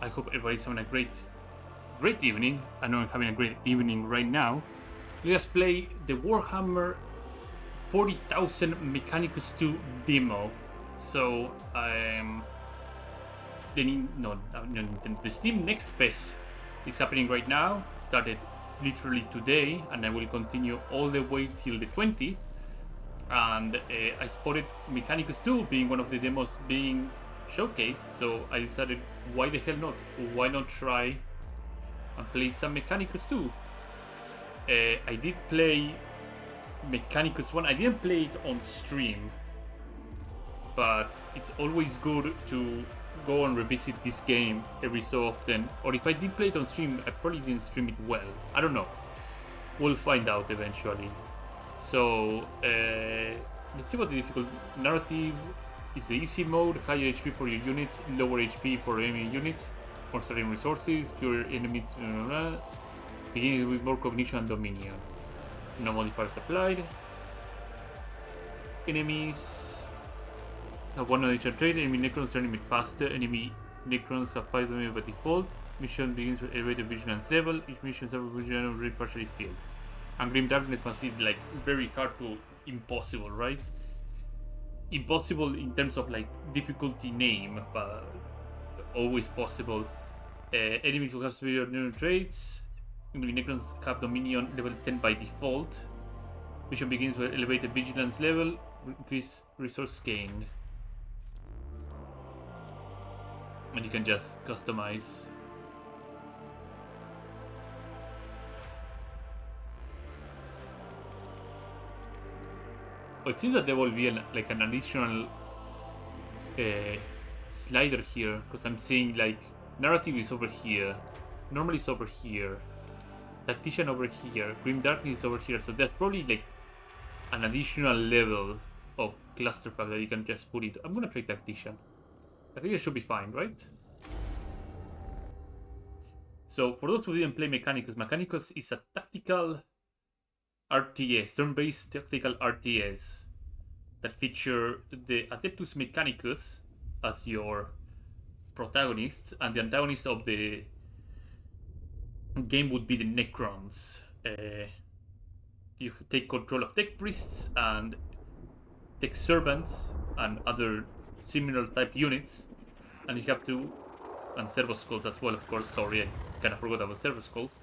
I hope everybody's having a great evening. I know I'm having a great evening right now. Let's play the Warhammer 40,000 Mechanicus 2 demo. So, the Steam Next Fest is happening right now. Started literally today, and I will continue all the way till the 20th. And I spotted Mechanicus 2 being one of the demos being showcased, so I decided, why the hell not? Why not try and play some Mechanicus 2? I did play Mechanicus 1. I didn't play it on stream, but it's always good to go and revisit this game every so often. Or if I did play it on stream, I probably didn't stream it well. I don't know. We'll find out eventually. So, let's see what the difficult narrative is. The easy mode, higher HP for your units, lower HP for enemy units, more starting resources, fewer enemies, beginning with more cognition and dominion. No modifiers applied. Enemies have one additional trait. Enemy Necrons turn limit faster. Enemy Necrons have 5 damage by default. Mission begins with elevated vigilance level. Each mission is already partially filled. And Grim Darkness must be like very hard to impossible, right? Impossible in terms of like difficulty name, but always possible. Enemies will have superior neural traits. Enemy Necrons have Dominion level 10 by default. Mission begins with elevated vigilance level. Increase resource gain. And you can just customize. Oh, it seems that there will be an additional slider here, because I'm seeing like narrative is over here, normal is over here, tactician over here, grim darkness is over here. So that's probably like an additional level of clusterfuck that you can just put it. I'm gonna try tactician. I think it should be fine, right? So for those who didn't play Mechanicus, Mechanicus is a tactical RTS, turn-based tactical RTS that feature the Adeptus Mechanicus as your protagonist, and the antagonist of the game would be the Necrons. You take control of tech priests and tech servants and other similar type units, and you have to, and servo skulls as well, of course. Sorry, I kind of forgot about servo skulls.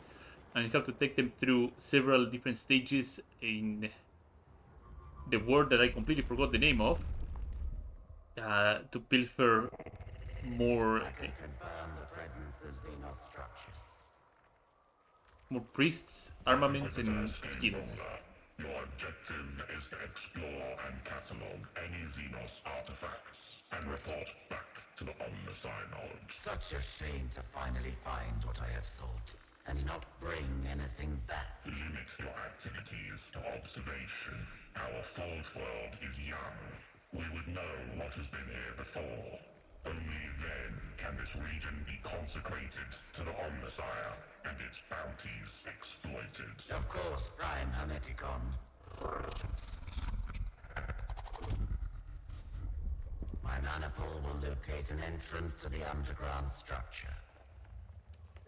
And you have to take them through several different stages in the world that I completely forgot the name of, to pilfer more priests, armaments, and skills. Your objective is to explore and catalog any Xenos artifacts and report back to the Omnicide. Such a shame to finally find what I have sought and not bring anything back. Limit your activities to observation. Our thought world is young. We would know what has been here before. Only then can this region be consecrated to the Omnisire and its bounties exploited. Of course, Prime Hermeticon. My maniple will locate an entrance to the underground structure.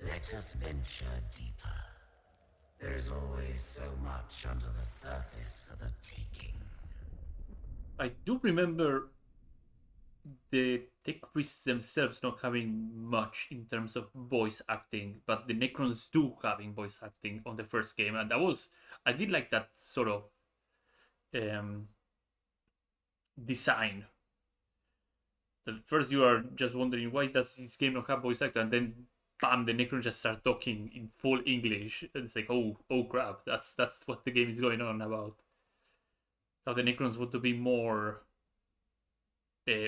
Let us venture deeper. There is always so much under the surface for the taking. I do remember the tech priests themselves not having much in terms of voice acting, but the Necrons do having voice acting on the first game, and I did like that sort of design. At first you are just wondering, why does this game not have voice acting, and then bam, the Necrons just start talking in full English. It's like, oh crap, that's what the game is going on about. How the Necrons want to be more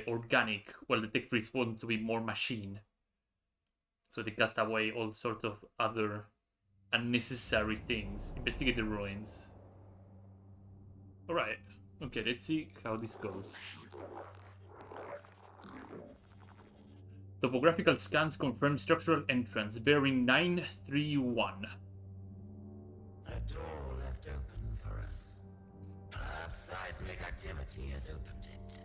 organic, while the tech priests want to be more machine. So they cast away all sorts of other unnecessary things. Investigate the ruins. Alright, okay, let's see how this goes. Topographical scans confirm structural entrance, bearing 931. A door left open for us. Perhaps seismic activity has opened it.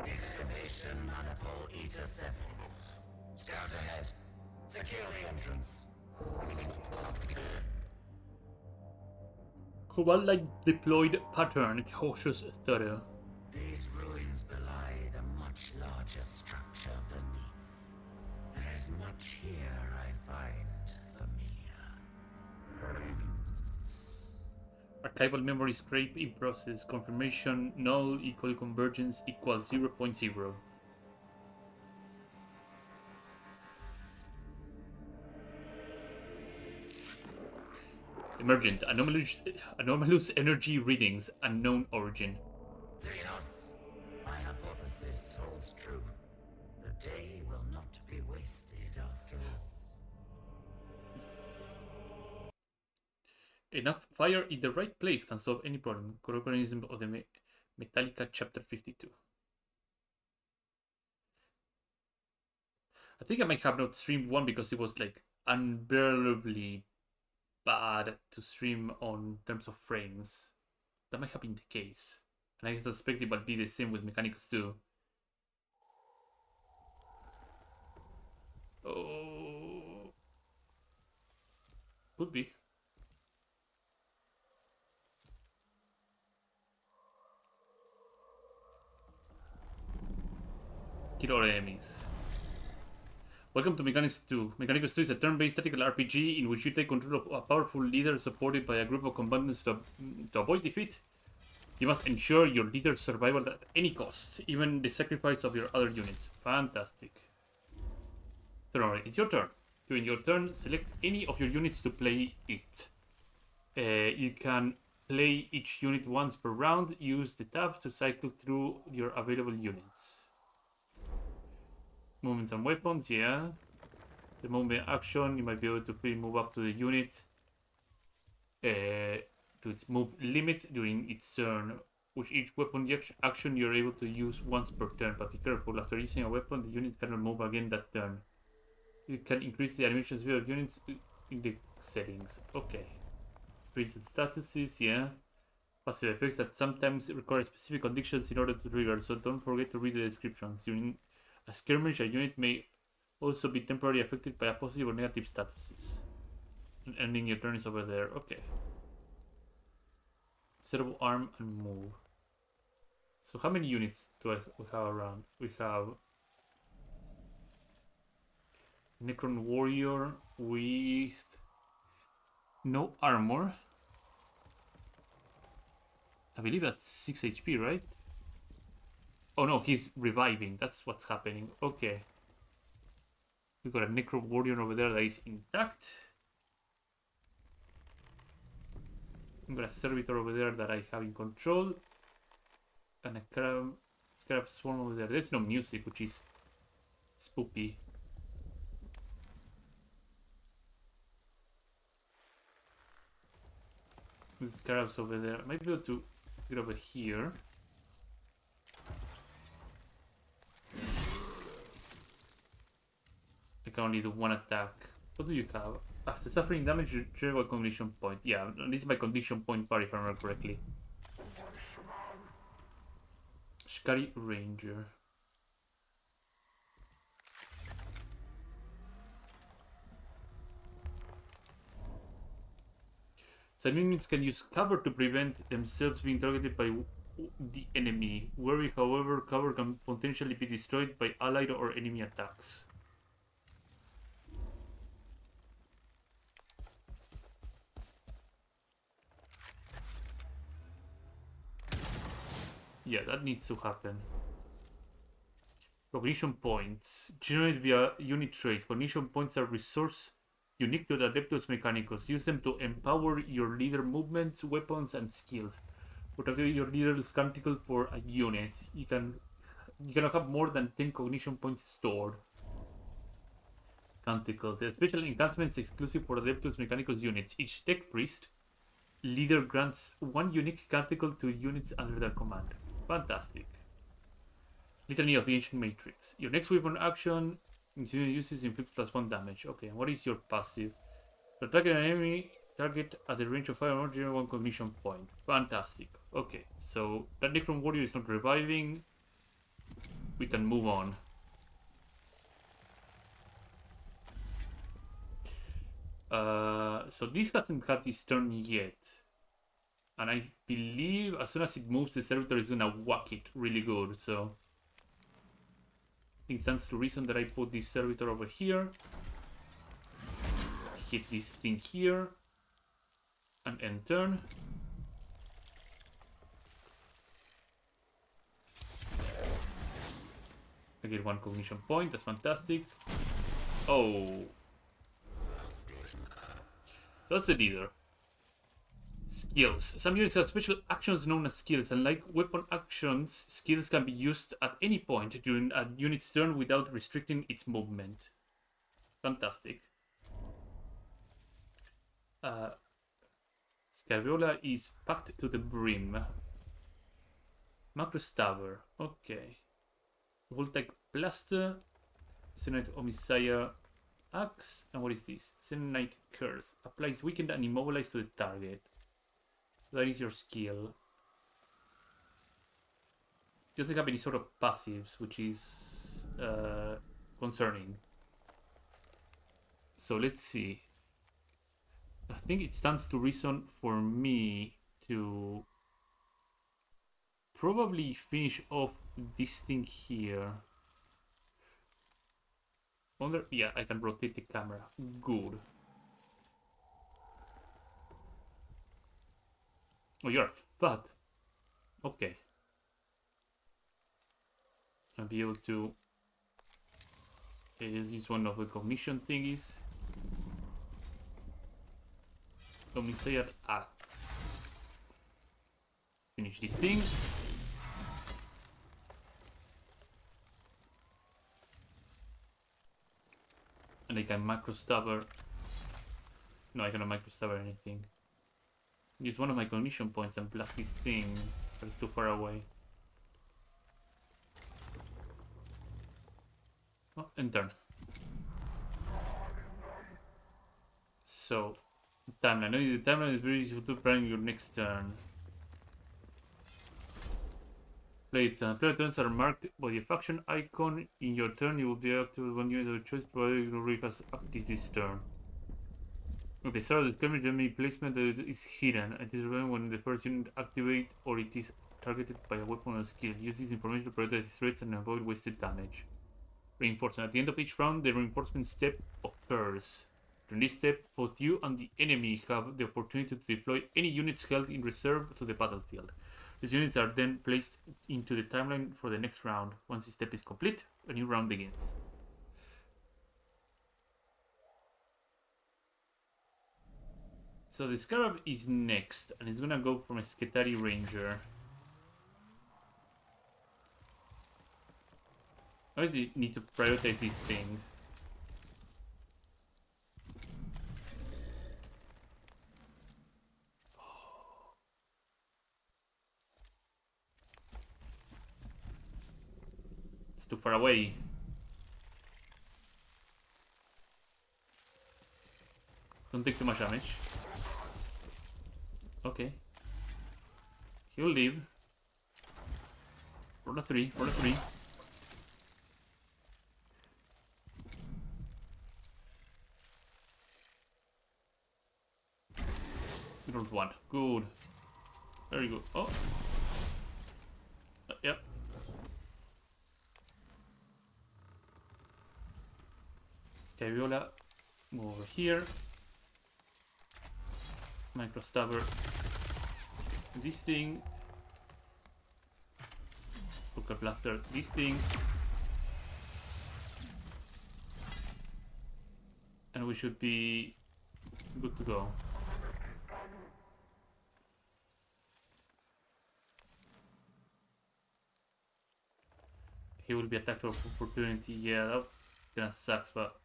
Excavation Manipul Eta 7. Scout ahead. Secure the entrance. Cobalt-like deployed pattern, cautious thorough. These ruins belie the much larger structure beneath. There is much here I find familiar. Archival memory scrape in process. Confirmation null equal convergence equals 0.0. Emergent. Anomalous energy readings. Unknown origin. Xenos, my hypothesis holds true. The day will not be wasted after all. Enough fire in the right place can solve any problem. Core organism of the Metallica chapter 52. I think I might have not streamed one because it was like unbearably bad to stream on terms of frames. That might have been the case. And I suspect it will be the same with Mechanicus too. Oh. Could be. Kill all enemies. Welcome to Mechanicus 2. Mechanicus 2 is a turn-based tactical RPG in which you take control of a powerful leader supported by a group of combatants to avoid defeat. You must ensure your leader's survival at any cost, even the sacrifice of your other units. Fantastic. Turn, it's your turn. During your turn, select any of your units to play it. You can play each unit once per round. Use the tab to cycle through your available units. Movements and weapons, yeah. The movement action, you might be able to move up to the unit to its move limit during its turn. With each weapon action, you're able to use once per turn, but be careful. After using a weapon, the unit cannot move again that turn. You can increase the animation speed of units in the settings. Okay. Increase the statuses, yeah. Passive effects that sometimes require specific conditions in order to trigger, so don't forget to read the descriptions. During a skirmish, a unit may also be temporarily affected by a positive or negative statuses. And ending your turn is over there. Okay. Setable arm and move. So how many units do we have around? We have Necron Warrior with no armor. I believe that's 6 HP, right? Oh no, he's reviving. That's what's happening. Okay. We got a Necro Warrior over there that is intact. We got a Servitor over there that I have in control. And a Scarab Swarm over there. There's no music, which is spooky. The Scarabs over there. I might be able to get over here. I can only do one attack. What do you have? After suffering damage, retrieve a condition point. Yeah, this is my condition point bar if I remember correctly. Shikari Ranger. Some units can use cover to prevent themselves being targeted by the enemy. Worry, however, cover can potentially be destroyed by allied or enemy attacks. Yeah, that needs to happen. Cognition points. Generated via unit traits. Cognition points are resource unique to the Adeptus Mechanicus. Use them to empower your leader movements, weapons, and skills. Protect your leader's canticle for a unit. You cannot have more than 10 cognition points stored. Canticle. The special enhancements exclusive for Adeptus Mechanicus units. Each tech priest leader grants one unique canticle to units under their command. Fantastic. Litany of the Ancient Matrix. Your next weapon action uses inflict +1 damage. Okay, and what is your passive? Attack an enemy target at the range of fire or generate 1 cognition point. Fantastic. Okay, so that Necron Warrior is not reviving. We can move on. So this hasn't had its turn yet. And I believe as soon as it moves, the servitor is gonna whack it really good. So I think it stands to reason that I put this servitor over here. Hit this thing here. And end turn. I get 1 cognition point, that's fantastic. Oh. That's a leader. Skills. Some units have special actions known as skills. Unlike weapon actions, skills can be used at any point during a unit's turn without restricting its movement. Fantastic. Scaviola is packed to the brim. Macro Stabber. Okay. Voltaic Blaster. Senate Omniscia Axe. And what is this? Senate Curse. Applies weakened and immobilized to the target. That is your skill. Doesn't have any sort of passives, which is concerning. So let's see. I think it stands to reason for me to probably finish off this thing here. Wonder, yeah, I can rotate the camera. Good. Oh, you're fat. Okay. I'll be able to use this one of the cognition thingies. Omniscient Axe. Finish this thing. And I can macro stabber. No, I cannot macro stabber anything. Use one of my cognition points and blast this thing, but it's too far away. Oh, and turn. So, timeline. Only the timeline is very useful to plan your next turn. Play turns are marked by a faction icon. In your turn, you will be active one unit of your choice, provided you already has active this turn. At the start of the skirmish, the enemy placement is hidden. It is relevant when the first unit activates or it is targeted by a weapon or skill. Use this information to protect its threats and avoid wasted damage. Reinforcement. At the end of each round, the reinforcement step occurs. During this step, both you and the enemy have the opportunity to deploy any units held in reserve to the battlefield. These units are then placed into the timeline for the next round. Once this step is complete, a new round begins. So the Scarab is next, and it's gonna go from a Sketari Ranger. I really need to prioritize this thing. It's too far away. Don't take too much damage. Okay. He'll leave. Roll a 3, roll a 3. We rolled 1. Good. Very good. Oh. Yep. Scaviola. Move over here. Micro Stabber. This thing. Hooker Blaster. This thing. And we should be good to go. He will be attacked of opportunity. Yeah, that kinda sucks, but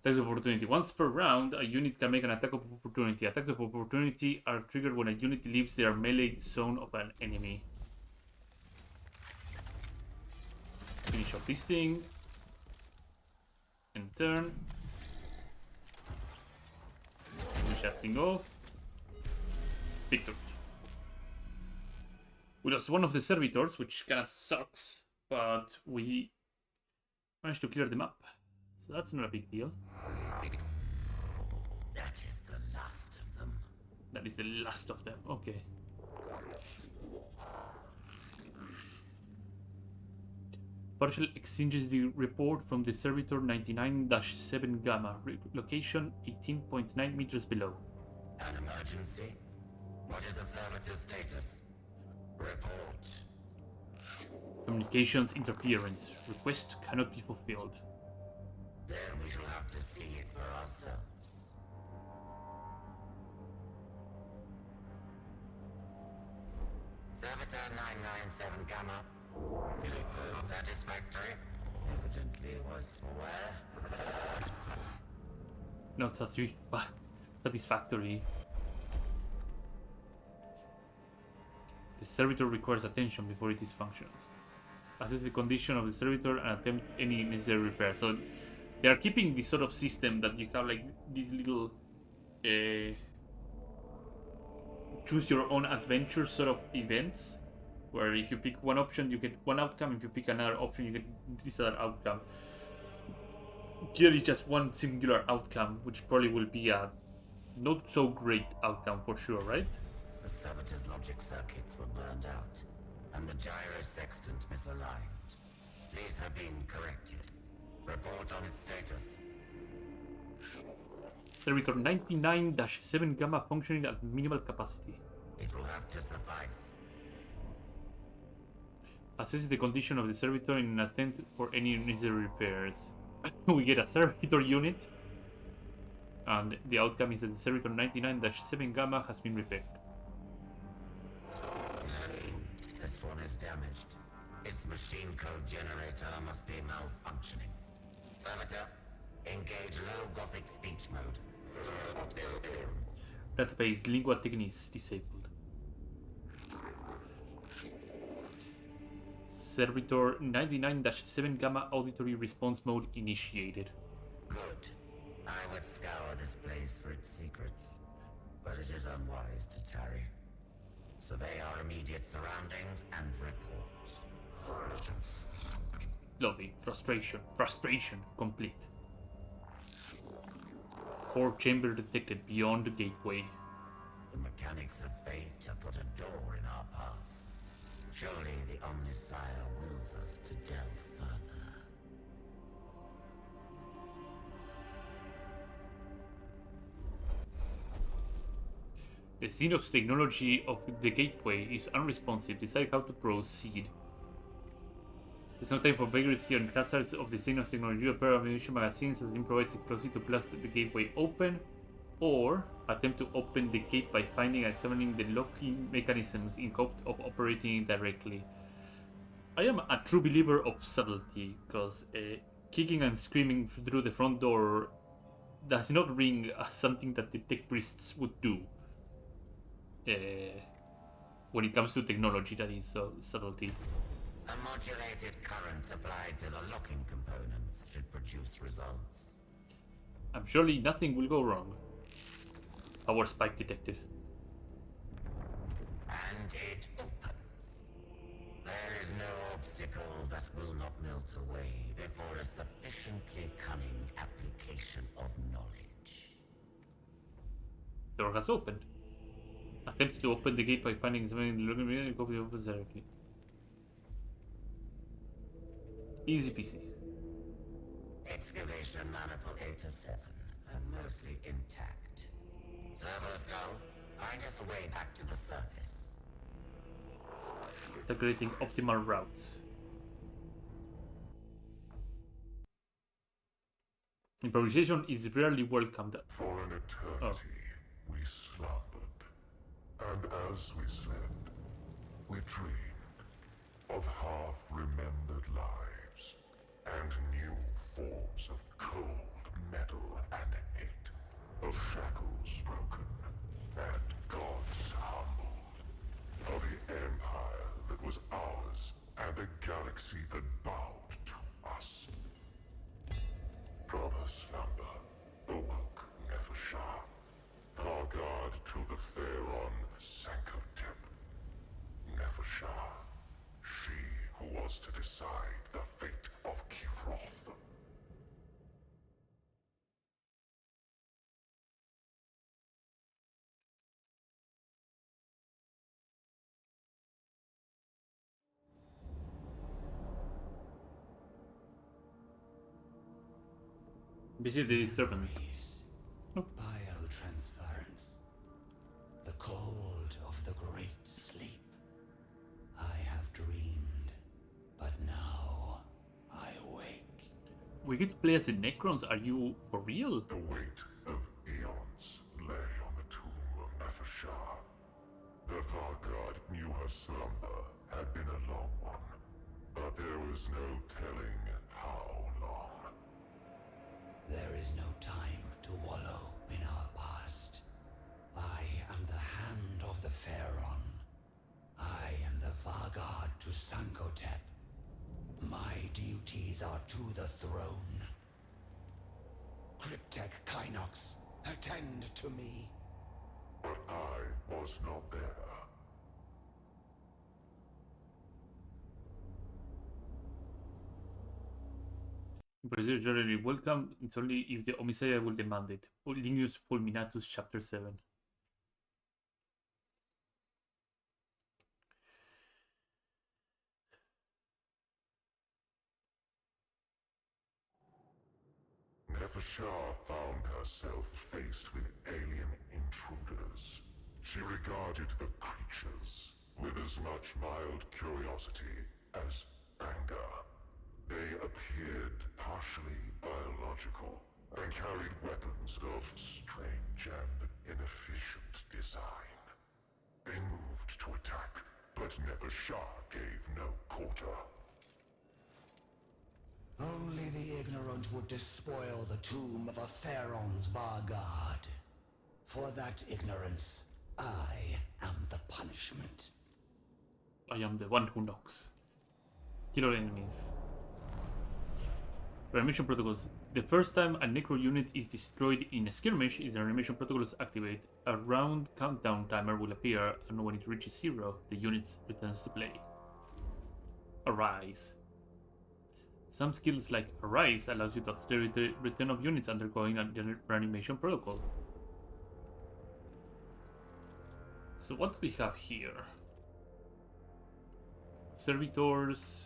attacks of opportunity. Once per round, a unit can make an attack of opportunity. Attacks of opportunity are triggered when a unit leaves their melee zone of an enemy. Finish off this thing. And turn. Finish that thing off. Victory. We lost one of the servitors, which kinda sucks, but we managed to clear the map. So that's not a big deal. That is the last of them. That is the last of them. Okay. Partial exchanges the report from the Servitor 99-7 Gamma. Location 18.9 meters below. An emergency? What is the servitor's status? Report. Communications interference. Request cannot be fulfilled. Then we shall have to see it for ourselves. Servitor 997 Gamma. Satisfactory? Evidently it was for where? Not satisfactory. The servitor requires attention before it is functional. Assess the condition of the servitor and attempt any necessary repair. So they are keeping this sort of system that you have like these little choose your own adventure sort of events, where if you pick one option you get one outcome, if you pick another option you get this other outcome. Here is just one singular outcome, which probably will be a not so great outcome for sure, right? The servitor's logic circuits were burned out, and the gyro sextant misaligned. These have been corrected. Report on its status. Servitor 99-7 Gamma functioning at minimal capacity. It will have to suffice. Assess the condition of the servitor in an attempt for any necessary repairs. We get a servitor unit, and the outcome is that the servitor 99-7 Gamma has been repaired. This one is damaged. Its machine code generator must be malfunctioning. Servitor, engage low Gothic speech mode. Database lingua technis disabled. Servitor 99-7 Gamma auditory response mode initiated. Good. I would scour this place for its secrets, but it is unwise to tarry. Survey our immediate surroundings and report. Lovely. Frustration. Frustration complete. Core chamber detected beyond the gateway. The mechanics of fate have put a door in our path. Surely the Omnisire wills us to delve further. The Xenos technology of the gateway is unresponsive. Decide how to proceed. There's no time for vagrancy and hazards of the Xenos technology. Repair ammunition magazines that improvise explosive to blast the gateway open, or attempt to open the gate by finding and examining the locking mechanisms in hope of operating it directly. I am a true believer of subtlety, because kicking and screaming through the front door does not ring as something that the tech priests would do. When it comes to technology, that is subtlety. A modulated current applied to the locking components should produce results. I'm surely nothing will go wrong. Power spike detected. And it opens. There is no obstacle that will not melt away before a sufficiently cunning application of knowledge. Door has opened. Attempt to open the gate by finding something in the looking copy opens directly. Easy peasy. Excavation maniple 8 to 7, and mostly intact. Servo skull, find us a way back to the surface. Integrating optimal routes. Improvisation is rarely welcomed. For an eternity, we slumbered. And as we slept, we dreamed of half-remembered lives and new forms of cold metal and hate, of shackles broken and gods humbled, of the empire that was ours and the galaxy that bowed to us. From her slumber awoke Nefershah, our guard to the Pharaon Sankotep. Nefershah, she who was to decide the fate of Kivroth. Visit the disturbance. Oh. Biotransference. The cold of the great sleep. I have dreamed, but now I wake. We get to play as the Necrons. Are you for real? The weight of eons lay on the tomb of Nefershah. The Vargard knew her slumber had been a long one, but there was no telling how long. There is no time to wallow in our past. I am the hand of the Pharaon. I am the Vargard to Sankotep. My duties are to the throne. Cryptek Kynox, attend to me. But I was not there. Particularly welcome. It's only if the Omnisaya will demand it. Linus Fulminatus, Chapter 7. Nefershah found herself faced with alien intruders. She regarded the creatures with as much mild curiosity as anger. They appeared partially biological and carried weapons of strange and inefficient design. They moved to attack, but Nefershah gave no quarter. Only the ignorant would despoil the tomb of a Pharaon's Vargard. For that ignorance, I am the punishment. I am the one who knocks. Kill all enemies. Reanimation protocols. The first time a Necro unit is destroyed in a skirmish, the reanimation protocols activate. A round countdown timer will appear, and when it reaches 0, the unit returns to play. Arise. Some skills like Arise allows you to accelerate the return of units undergoing a reanimation protocol. So what do we have here? Servitors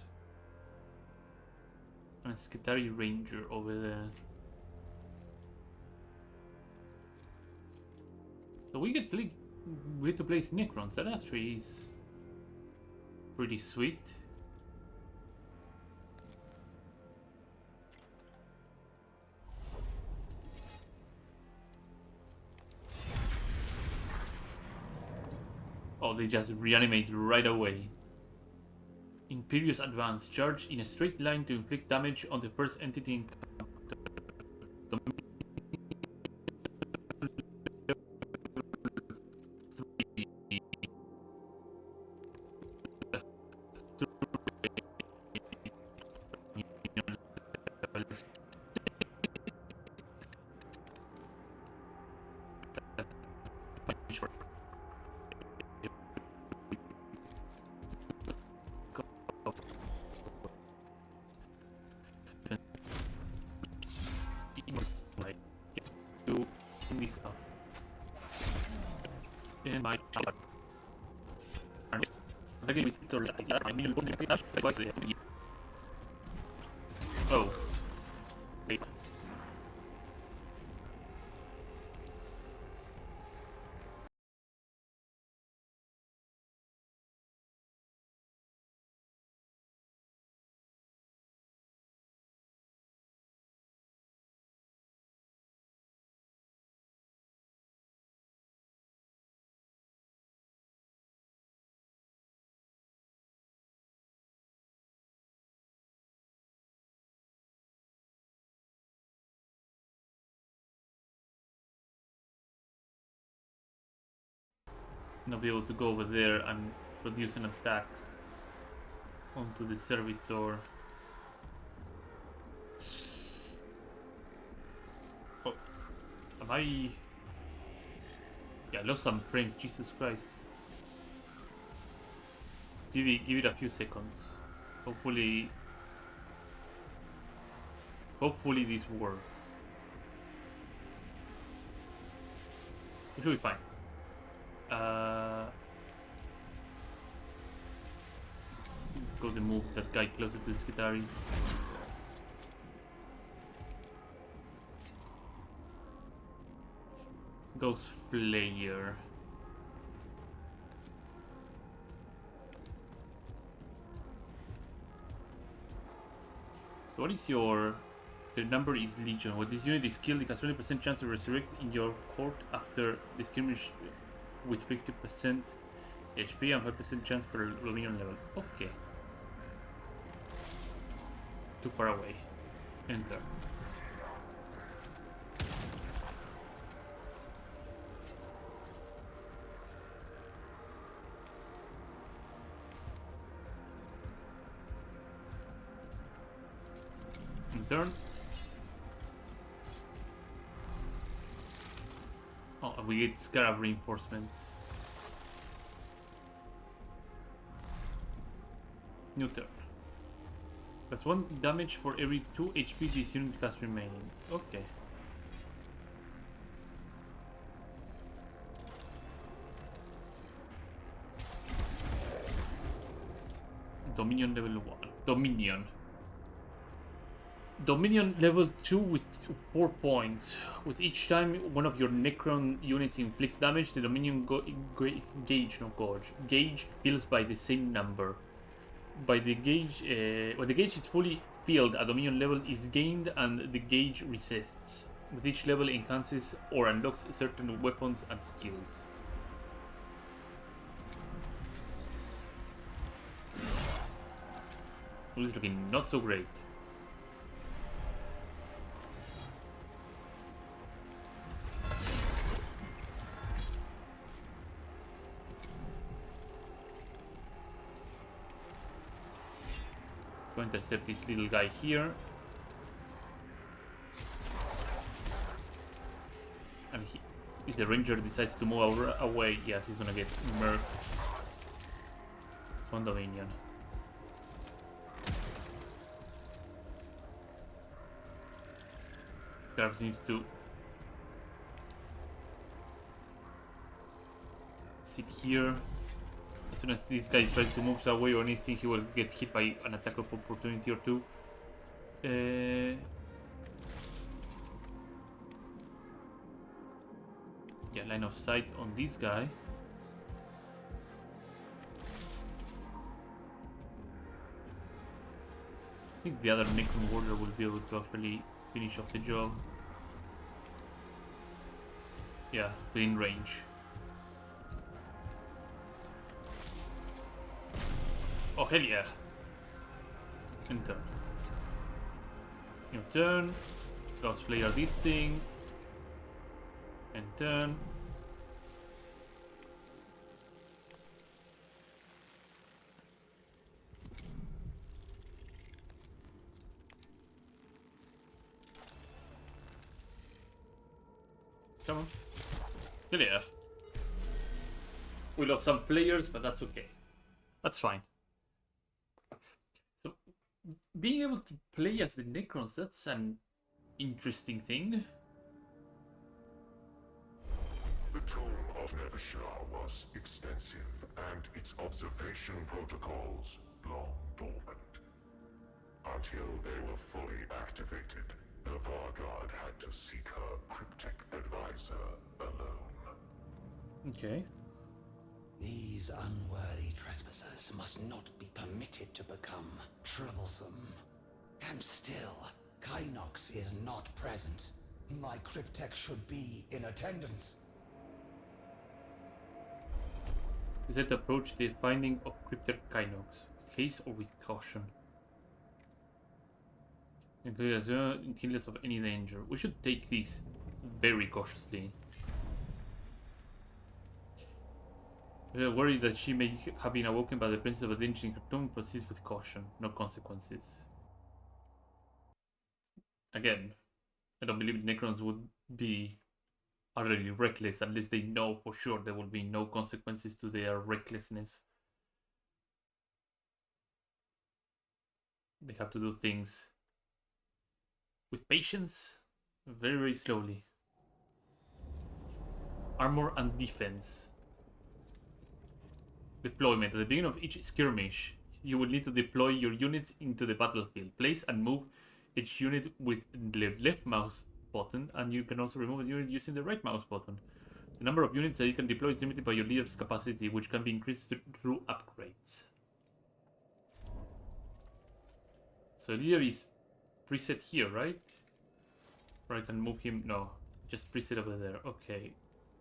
and a Skitari Ranger over there. So we get to place Necrons. That actually is pretty sweet. Oh, they just reanimate right away. Imperious Advance. Charge in a straight line to inflict damage on the first entity in this up. And my child. Oh. Wait. Not be able to go over there and produce an attack onto the servitor. Oh, am I? Yeah, I lost some frames. Jesus Christ! Give it a few seconds. Hopefully this works. We should be fine. Go to move that guy closer to the Skitari. Ghost Flayer. So what is your... The number is Legion. When this unit is killed, it has 20% chance to resurrect in your court after the skirmish with 50% HP and 5% chance per Dominion level. Okay. Too far away. Enter. Turn. Oh, we get Scarab reinforcements. New turn. Plus 1 damage for every 2 HP this unit has remaining. Okay. Dominion level 1. Dominion level 2 with 4 points. With each time one of your Necron units inflicts damage, the Dominion gauge fills by the same number. When the gauge is fully filled, a Dominion level is gained and the gauge resists. With each level enhances or unlocks certain weapons and skills. This is looking not so great. Go intercept this little guy here. And if the ranger decides to move away, yeah, he's gonna get murked. It's one Dominion. Perhaps needs to sit here. As soon as this guy tries to move away or anything, he will get hit by an attack of opportunity or two. Yeah, line of sight on this guy. I think the other Necron warrior will be able to actually finish off the job. Yeah, within range. Oh, hell yeah. Enter. New turn. Ghost Player this thing. And turn. Come on. Hell yeah. We lost some players, but that's okay. That's fine. So, being able to play as the Necrons, that's an interesting thing. The tomb of Nevershah was extensive, and its observation protocols long dormant. Until they were fully activated, the Vargard had to seek her cryptic advisor alone. Okay. These unworthy trespassers must not be permitted to become troublesome. And still, Kynox is not present. My cryptech should be in attendance. We said to approach the finding of Cryptic Kynox with haste or with caution. Heedless of any danger. We should take this very cautiously. We are worried that she may have been awoken by the presence of a danger in her tomb. Proceed with caution, no consequences. Again, I don't believe Necrons would be utterly reckless unless they know for sure there will be no consequences to their recklessness. They have to do things with patience, very, very slowly. Armor and defense. Deployment. At the beginning of each skirmish, you will need to deploy your units into the battlefield. Place and move each unit with the left mouse button, and you can also remove a unit using the right mouse button. The number of units that you can deploy is limited by your leader's capacity, which can be increased through upgrades. So leader is preset here, right? Or I can move him? No, just preset over there. Okay.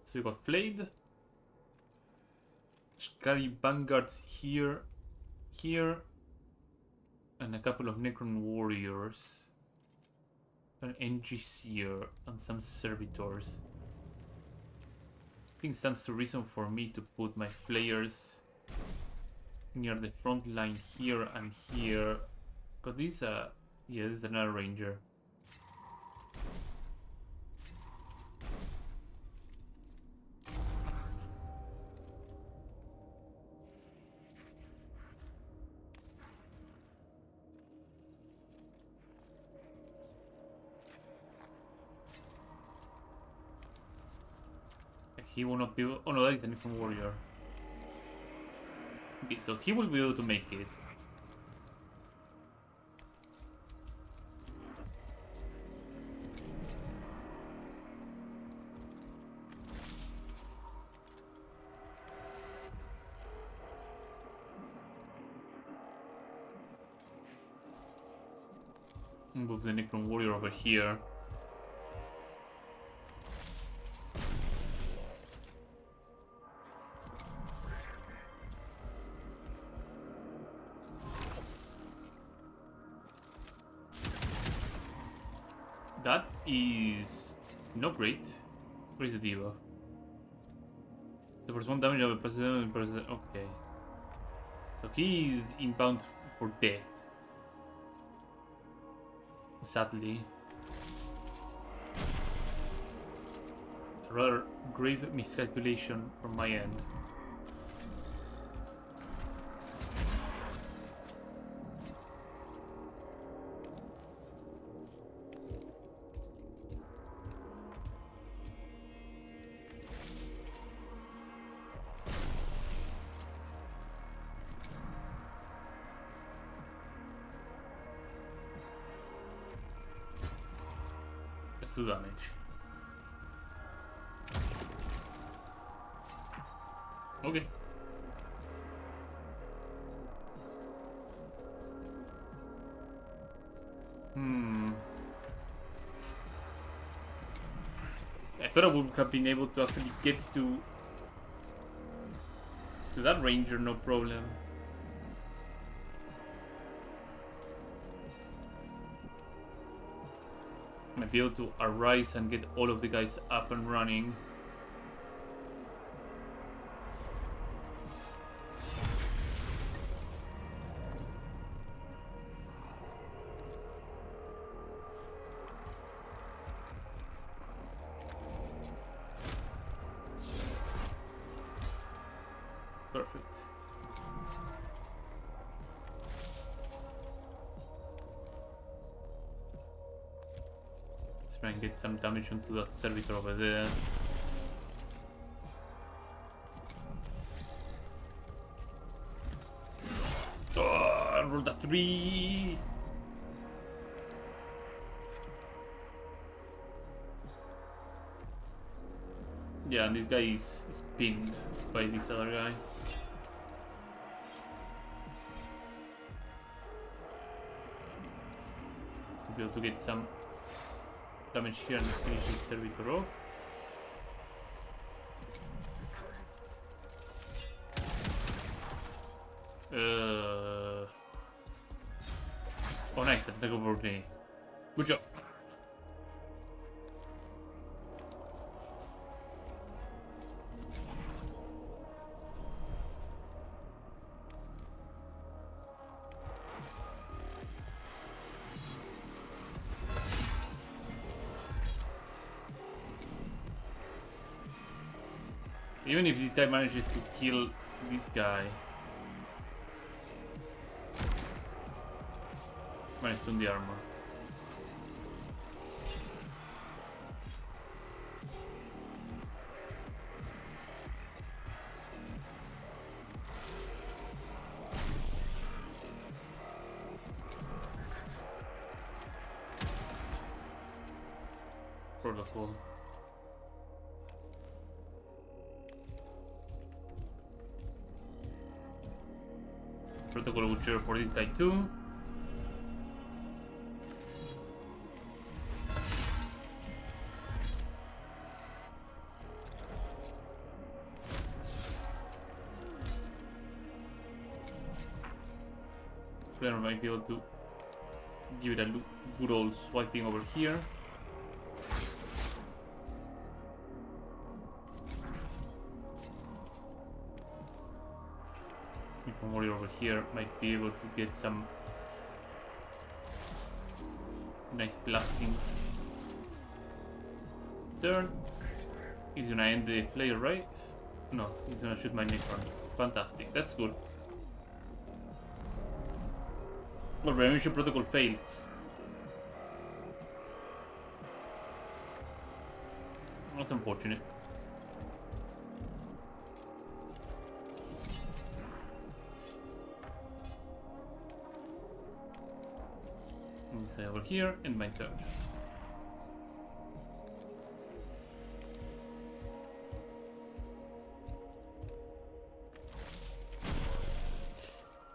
So we got Flayed. Shikari Vanguards here. Here. And a couple of Necron Warriors. An NGCer and some Servitors. I think stands to reason for me to put my Flayers near the front line here and here. Got this, yeah, this is another Ranger. He will not be able... Oh no, that is a Necron Warrior. Okay, so he will be able to make it. Move the Necron Warrior over here. That is not great. What is the debuff? The first one damage of a person. Okay. So he is inbound for death. Sadly. A rather grave miscalculation from my end. That's the damage. Okay. I thought I would have been able to actually get to that Ranger, no problem. Might be able to arise and get all of the guys up and running. Perfect. Let's try and get some damage onto that servitor over there. Oh, I rolled a 3. Yeah, and this guy is pinned by this other guy. To be able to get some damage here and finish this servitor off. Oh nice, attack of opportunity. Good job. Even if this guy manages to kill this guy, minus on the armor. Protocol. protocol butcher for this guy too. Then I might be able to give it a good old swiping over here. One warrior over here might be able to get some nice blasting. Turn. He's gonna end the player, right? No, he's gonna shoot my Necron. Fantastic, that's good. Well, Revolution Protocol fails. That's unfortunate. Let's say over here, and my turn.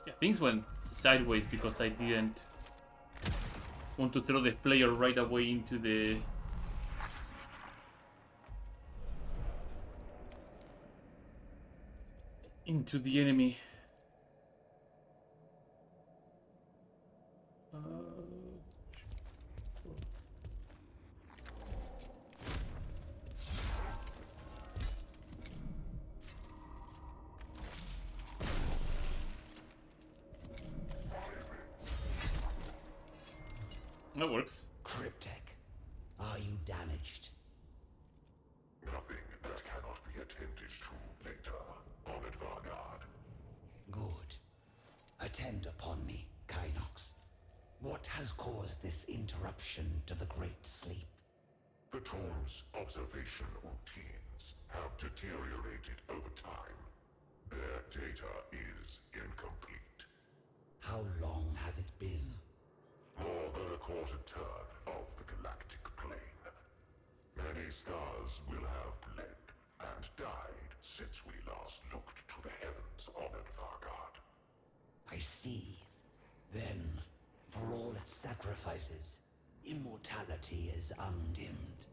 Yeah, things went sideways because I didn't want to throw the player right away into the enemy. That works. Cryptek, are you damaged? Nothing that cannot be attended to later, Honored Vanguard. Good. Attend upon me, Kynox. What has caused this interruption to the Great Sleep? The tomb's observation routines have deteriorated over time. Their data is incomplete. How long has it been? More than a quarter turn of the galactic plane. Many stars will have bled and died since we last looked to the heavens, Honored Vanguard. I see. Then, for all its sacrifices, immortality is undimmed.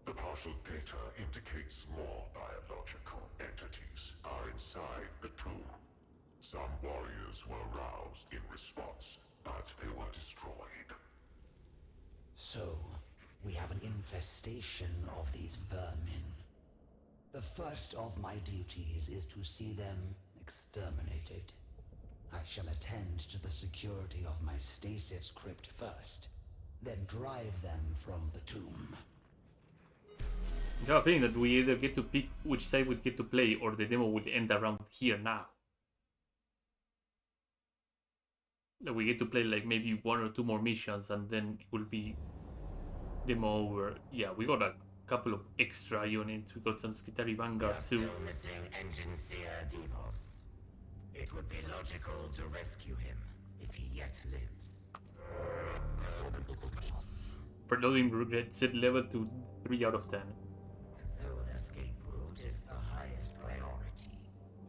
The partial data indicates more biological entities are inside the tomb. Some warriors were roused in response, but they were destroyed. So, we have an infestation of these vermin. The first of my duties is to see them exterminated. I shall attend to the security of my stasis crypt first, then drive them from the tomb. I have a feeling that we either get to pick which side we get to play, or the demo will end around here now. That we get to play like maybe 1 or 2 more missions, and then it will be demo over. Yeah, we got a couple of extra units. We got some Skitari Vanguard too. Still missing Engine Seer Devos. It would be logical to rescue him if he yet lives. Preloading regret set level to 3 out of 10. Though an escape route is the highest priority,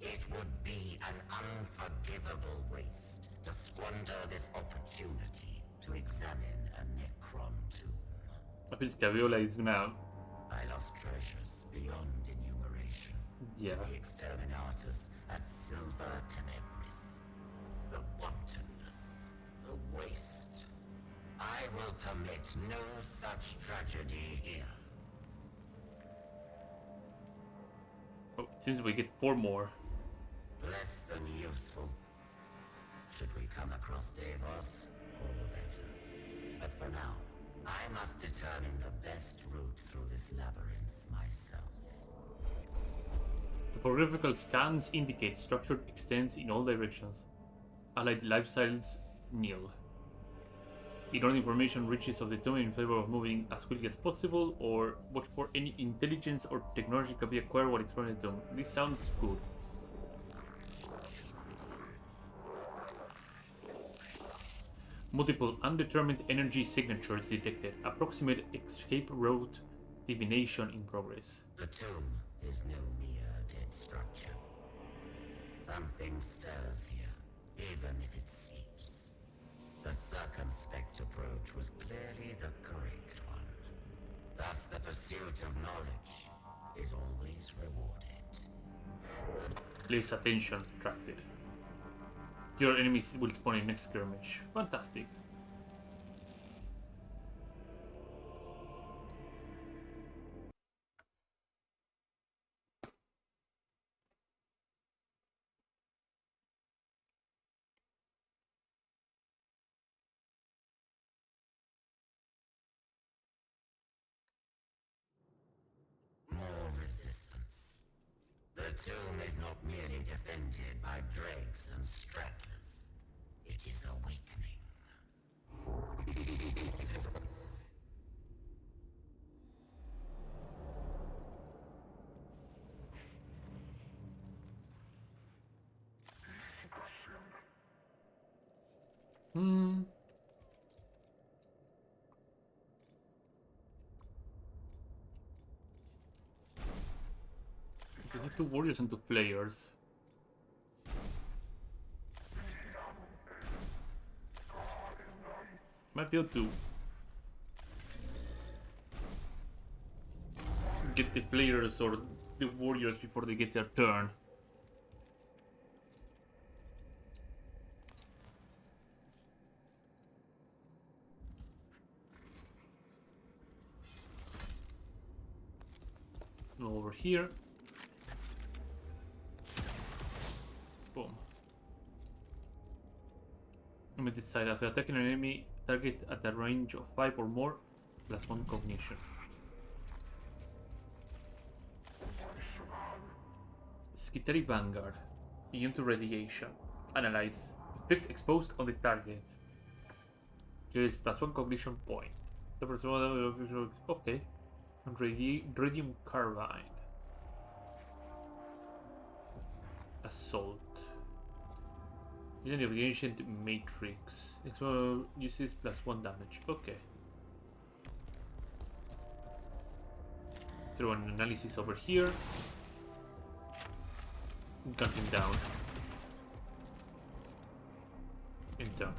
it would be an unforgivable waste to squander this opportunity to examine a Necron tomb. I feel Scaviola is gonna. I lost treasures beyond enumeration. Yeah. To the exterminatus at Silver Tenebris. The wantonness, the waste. I will permit no such tragedy here. Oh, it seems we get 4 more. Less than useful. Should we come across Devos, all the better. But for now, I must determine the best route through this labyrinth myself. Topographical scans indicate structure extends in all directions. Allied lifestyles nil. Ignore information reaches of the tomb in favor of moving as quickly as possible, or watch for any intelligence or technology can be acquired while exploring the tomb. This sounds good. Multiple undetermined energy signatures detected. Approximate escape route divination in progress. The tomb is no mere dead structure. Something stirs here, even if it seeps. The circumspect approach was clearly the correct one. Thus, the pursuit of knowledge is always rewarded. Place attention attracted. Your enemies will spawn in next skirmish. Fantastic. More resistance. The tomb is not merely defended by dregs and stragglers. It is awakening. Is it 2 warriors and 2 players? Might be able to get the players or the warriors before they get their turn. Over here. Boom. Let me decide after attacking an enemy target at a range of 5 or more, +1 cognition. Skittery Vanguard. Immune to radiation. Analyze. Effects exposed on the target. There is +1 cognition point. The first one, okay. And radium carbine. Assault. Vision of the ancient matrix. Uses +1 damage. Okay. Throw an analysis over here. Gun him down. Enter.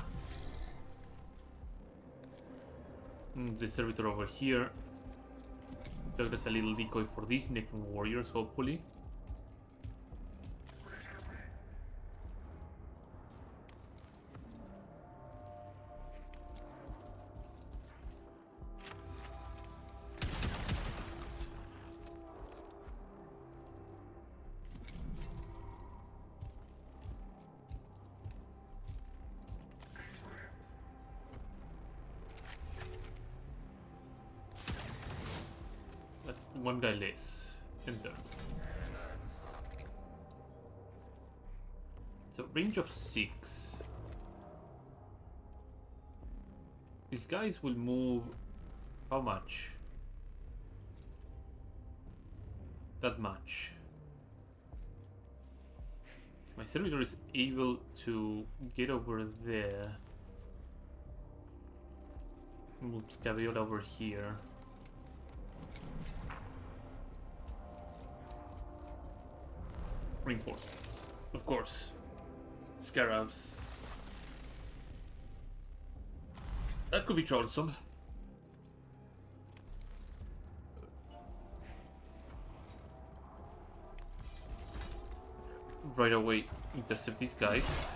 The servitor over here. There's a little decoy for these Necron warriors, hopefully. That's one guy less. Enter. So range of 6. These guys will move how much? That much. My servitor is able to get over there. Move Scaviola over here. Reinforcements, of course. Scarabs. That could be troublesome. Right away, intercept these guys.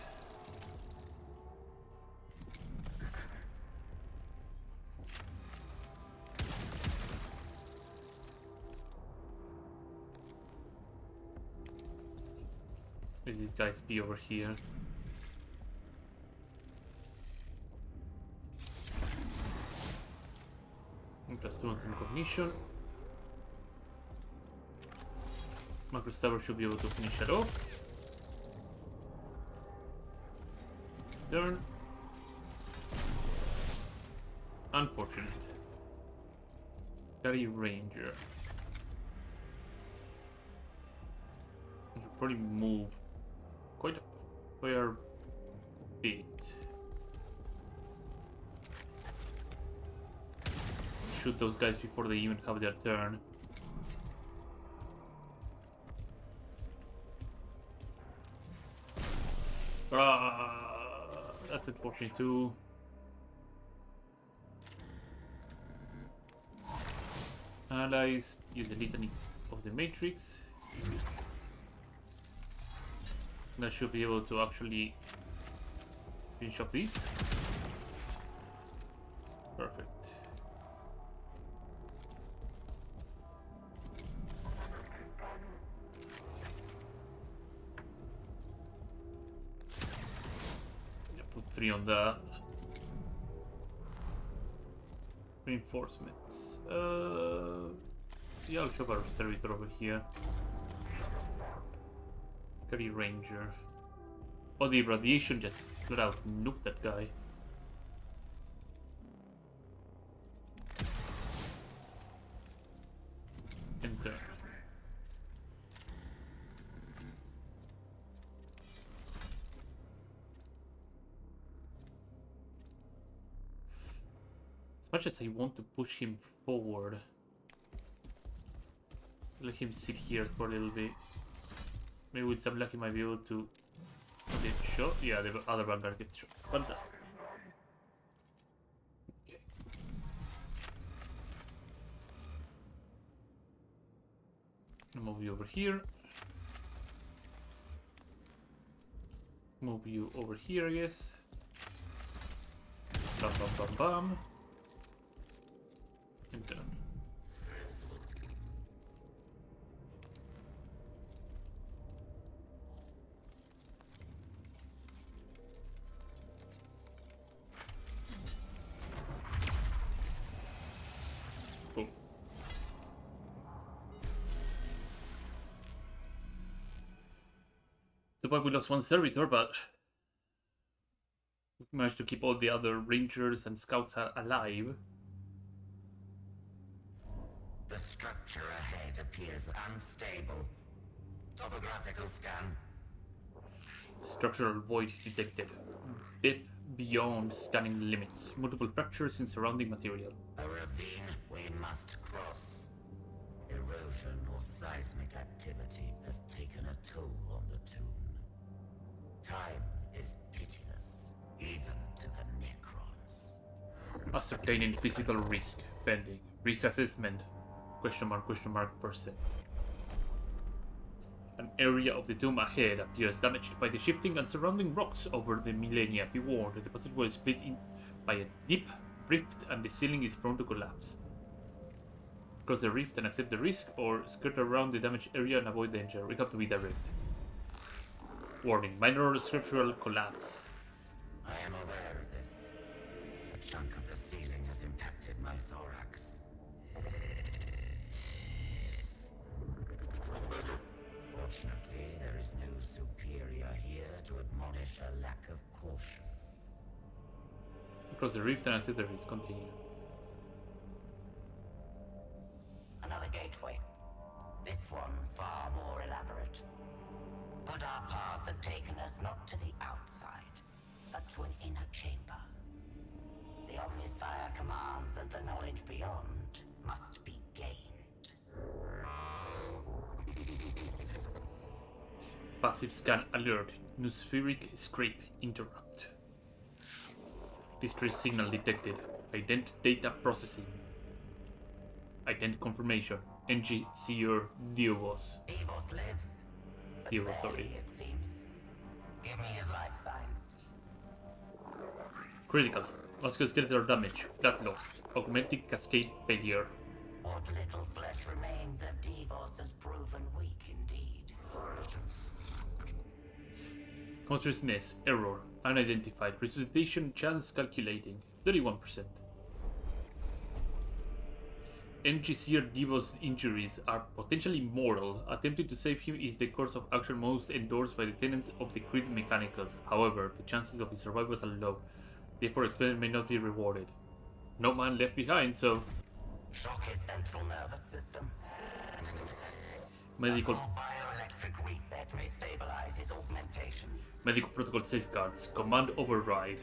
Let these guys be over here. And +2 on some cognition. Macro Stabber should be able to finish that off. Turn. Unfortunate. Scary Ranger. I should probably move quite a fair bit. Shoot those guys before they even have their turn. Ah. unfortunate too. Allies, use the litany of the Matrix. And I should be able to actually finish up these. Perfect. Put 3 on that. Reinforcements. Yeah, I'll chop our servitor over here. Scary Ranger. Oh, the radiation just flat out nuked that guy. Enter. As much as I want to push him forward, let him sit here for a little bit. Maybe with some luck he might be able to get shot. Yeah, the other vanguard gets shot. Fantastic. Okay. I'll move you over here. Move you over here, I guess. Bam, bam, bam, bam. And done. Boom. The point we lost one servitor, but we managed to keep all the other rangers and scouts alive. The structure ahead appears unstable. Topographical scan. Structural void detected. Depth beyond scanning limits. Multiple fractures in surrounding material. A ravine we must cross. Erosion or seismic activity has taken a toll on the tomb. Time is pitiless, even to the Necrons. Ascertaining physical risk. Pending. Risk assessment. Question mark, %. An area of the tomb ahead appears damaged by the shifting and surrounding rocks over the millennia. Be warned, the passage was split in by a deep rift and the ceiling is prone to collapse. Cross the rift and accept the risk, or skirt around the damaged area and avoid danger. We have to be direct. Warning, minor structural collapse. I am aware of this. A chunk of the ceiling has impacted my thorax. Fortunately, there is no superior here to admonish a lack of caution. Across the rift and accept the risk. Continue. Another gateway. This one far more elaborate. Could our path have taken us not to the outside, but to an inner chamber? The Omnisire commands that the knowledge beyond must be gained. Passive scan alert. Nospheric scrape interrupt. Distress signal detected. Ident data processing. Ident confirmation. NG Seer Diovos. Devos lives. But Diovos, barely, sorry. it seems. Give me his life signs. Critical. Musculoskeletal damage. Blood lost. Augmenting cascade failure. What little flesh remains of Devos has proven weak indeed. Consciousness error. Unidentified. Resuscitation chance calculating. 31%. NGCR Devo's injuries are potentially mortal. Attempting to save him is the course of action most endorsed by the tenants of the Creed Mechanicus. However, the chances of his survival are low. Therefore, experiment may not be rewarded. No man left behind, so... Shock his central nervous system. Medical... A full bioelectric reset may stabilize his augmentations. Medical protocol safeguards. Command override.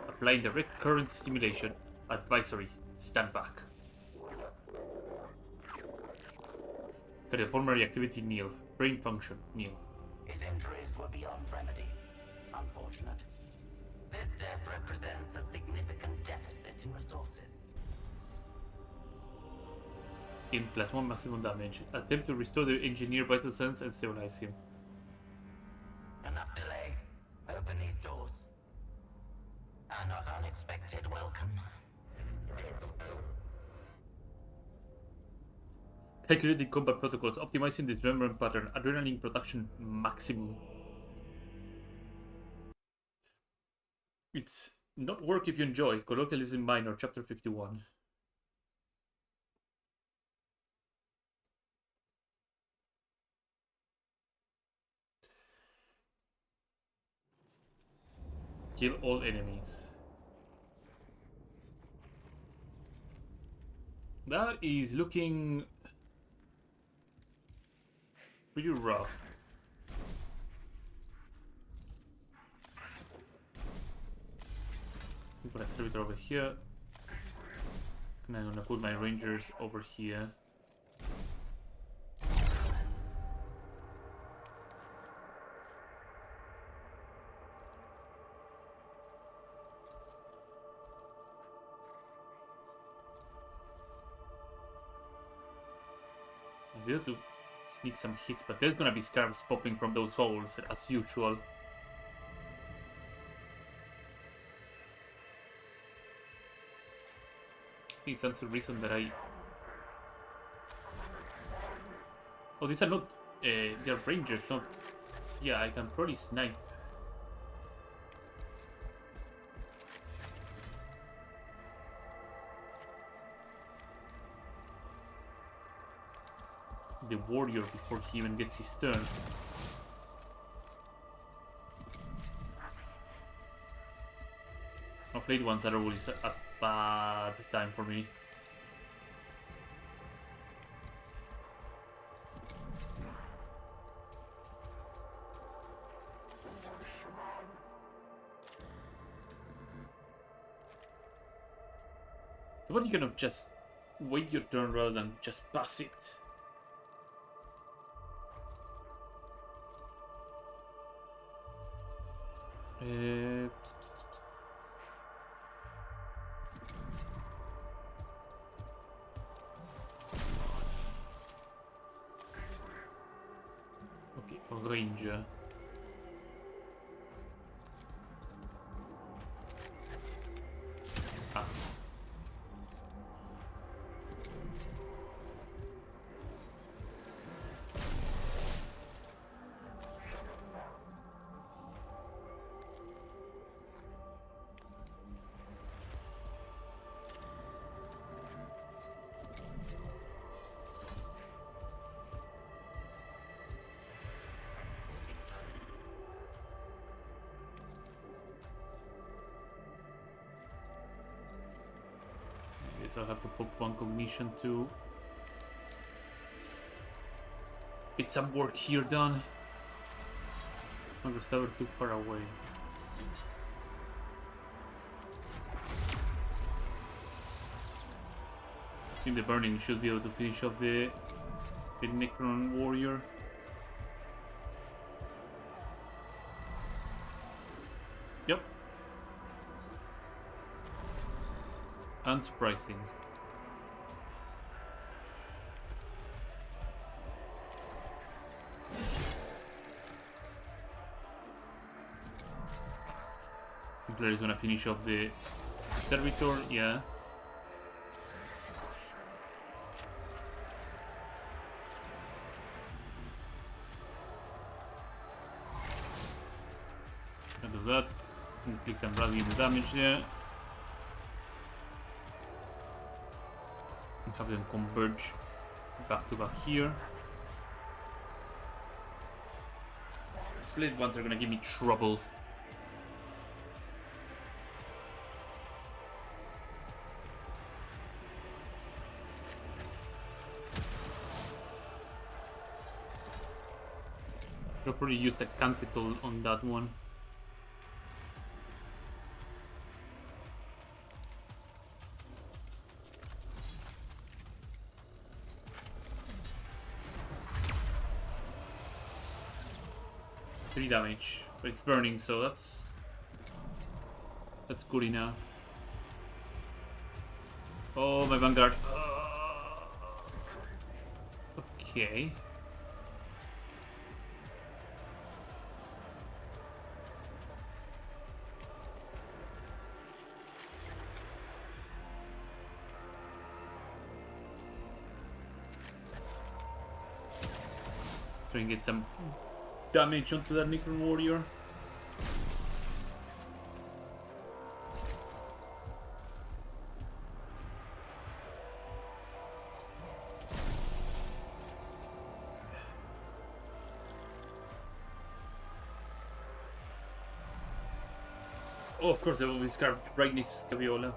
Applying direct current stimulation. Advisory. Stand back. Cardiopulmonary activity nil. Brain function nil. His injuries were beyond remedy. Unfortunate. This death represents a significant deficit in resources. In +1 maximum damage. Attempt to restore the engineer vital sense and stabilize him. Enough delay. Open these doors. A not unexpected welcome. Calculating combat protocols, optimizing dismemberment pattern, adrenaline production maximum. It's not work if you enjoy. Colloquialism minor, chapter 51. Kill all enemies. That is looking pretty rough. I'm gonna serve it over here. And I'm gonna put my rangers over here. I'll be able to sneak some hits, but there's gonna be scarves popping from those holes as usual. I think that's the reason that I... Oh, these are not... they're rangers, not... Yeah, I can probably snipe. The warrior before he even gets his turn. Late ones are always a bad time for me. But you cannot just wait your turn rather than just pass it. Okay, ranger. Ah. I'll have to pop one cognition too. Get some work here done. Congress Tower too far away. I think the burning should be able to finish off the Necron warrior. Yep. Unsurprising. Hitler is gonna finish off the servitor, yeah. Can do that. Click some radiant damage there. Have them converge back to back here. Split ones are gonna give me trouble. I'll probably use the Canticle on that one. Damage. But it's burning, so that's good enough. Oh, my vanguard. Okay. Try and get some damage onto that Necron Warrior. Oh, of course, there will be Scar right next to Scaviola.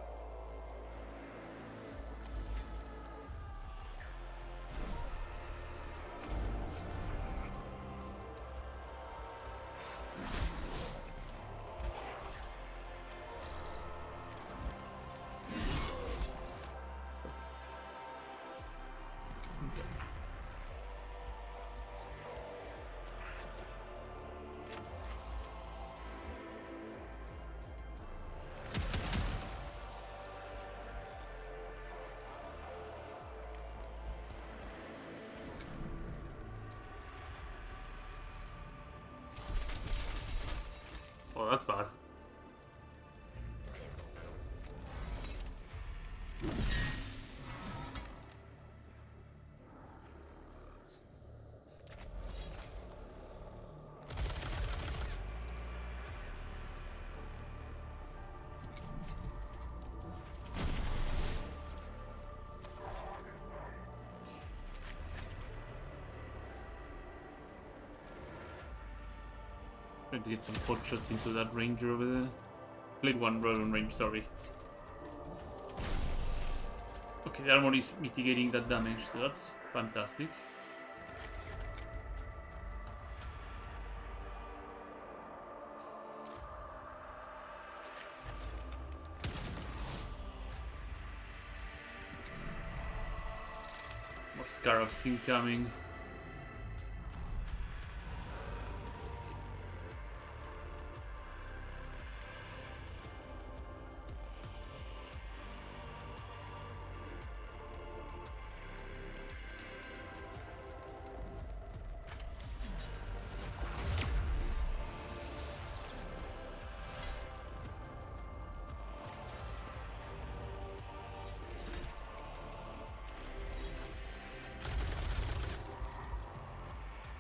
Oh, that's bad. Trying to get some pot shots into that ranger over there. Blade 1 roll on range, sorry. Okay, the armor is mitigating that damage, so that's fantastic. More Scarabs incoming.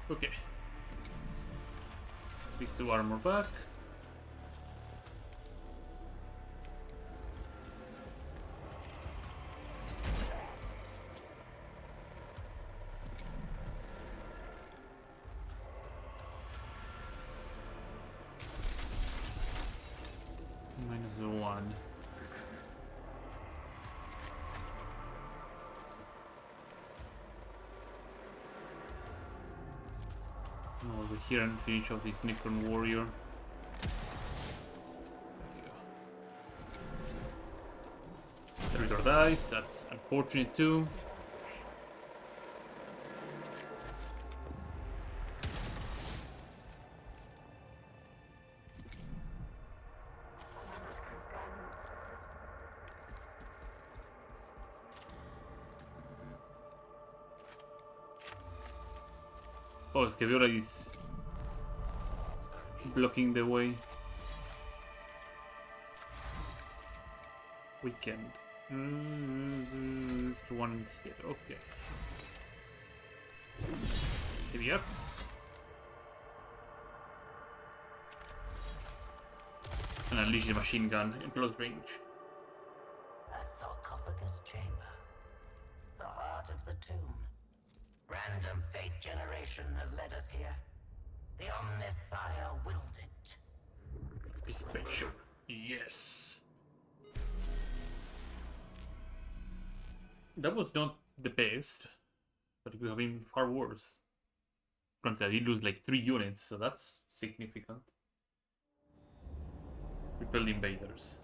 Okay. Fix the armor back. -1. Over here and finish off this Necron Warrior. Servitor dies, that's unfortunate too. Oh, Scaviola is blocking the way. Weekend. One instead. Okay. Heavy ups. And unleash the machine gun in close range. A sarcophagus chamber. The heart of the tomb. Random fate generation has led us here. The Omnissiah willed it. Special. Yes. That was not the best, but it could have been far worse. Granted, I did lose like 3 units, so that's significant. Repel invaders.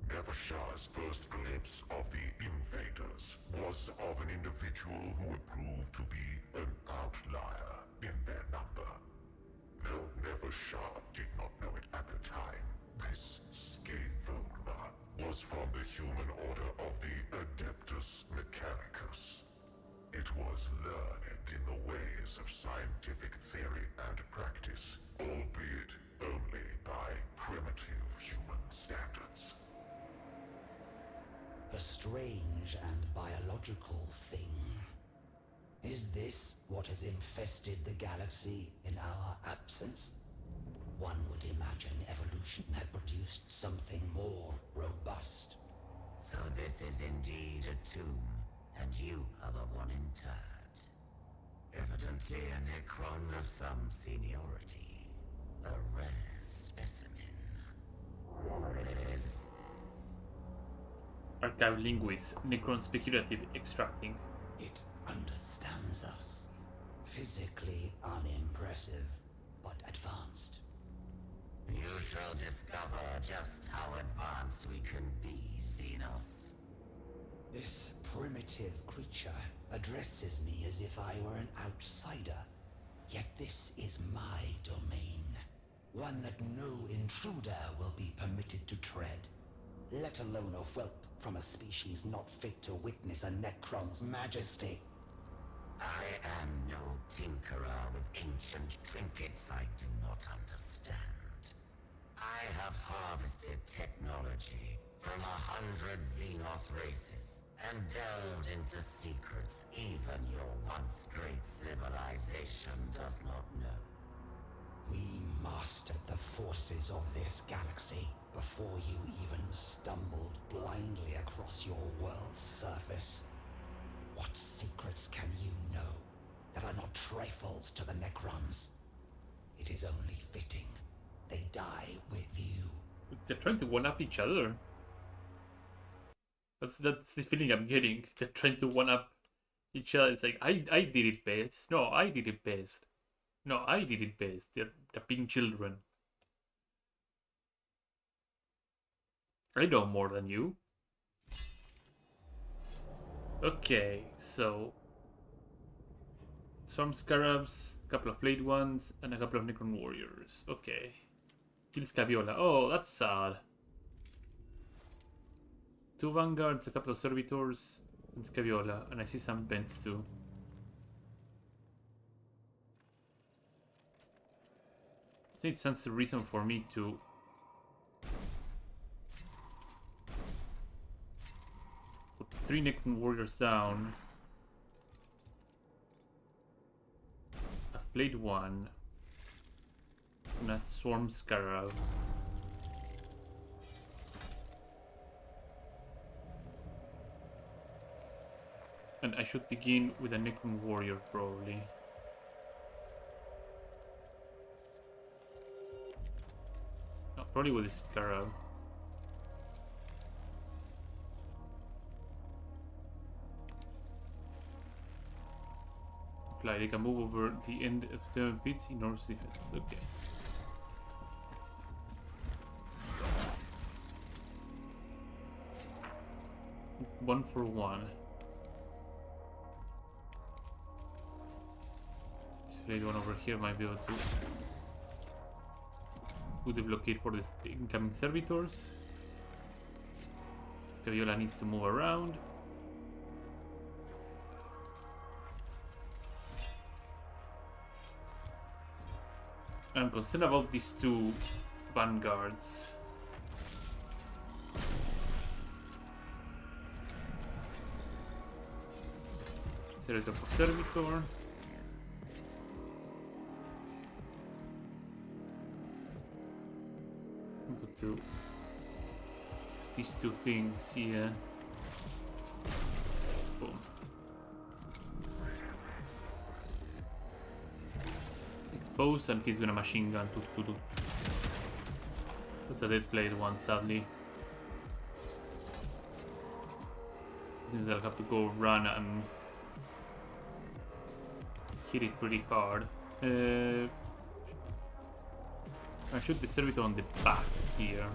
Nevershah's first glimpse of the invaders was of an individual who would prove to be an outlier. in their number. Though Nevershard did not know it at the time, this Scatholma was from the human order of the Adeptus Mechanicus. It was learned in the ways of scientific theory and practice, albeit only by primitive human standards. A strange and biological thing. Is this what has infested the galaxy in our absence? One would imagine evolution had produced something more robust. So this is indeed a tomb, and you are the one interred. Evidently a Necron of some seniority. A rare specimen. Archive linguist, Necron speculative extracting. It understands us. Physically unimpressive, but advanced. You shall discover just how advanced we can be, Xenos. This primitive creature addresses me as if I were an outsider. Yet this is my domain. One that no intruder will be permitted to tread. Let alone a whelp from a species not fit to witness a Necron's majesty. I am no tinkerer with ancient trinkets I do not understand. I have harvested technology from 100 Xenos races and delved into secrets even your once great civilization does not know. We mastered the forces of this galaxy before you even stumbled blindly across your world's surface. What secrets can you know that are not trifles to the Necrons? It is only fitting they die with you. They're trying to one-up each other. That's the feeling I'm getting. They're trying to one-up each other. It's like, I did it best. No, I did it best. No, I did it best. They're being children. I know more than you. Okay, so Swarm Scarabs, a couple of Blade Ones, and a couple of Necron Warriors. Okay. Kill Scabiola. Oh, that's sad. 2 Vanguards, a couple of Servitors, and Scabiola. And I see some Bents too. I think it stands the reason for me to put 3 Necron Warriors down. I've played 1. And a Swarm Scarab. And I should begin with a Necron Warrior probably. No, probably with a Scarab. Apply, they can move over the end of the bits in Norse defense. Okay. One for one. Blade one over here might be able to put the blockade for the incoming servitors. Scabiola needs to move around. I'm concerned about these 2 vanguards. Servitor for Servitor. To these 2 things here. Boom. Expose, and he's gonna machine gun to. That's a dead Blade one, sadly. I think they'll have to go run and hit it pretty hard. I should be Servitor on the back here.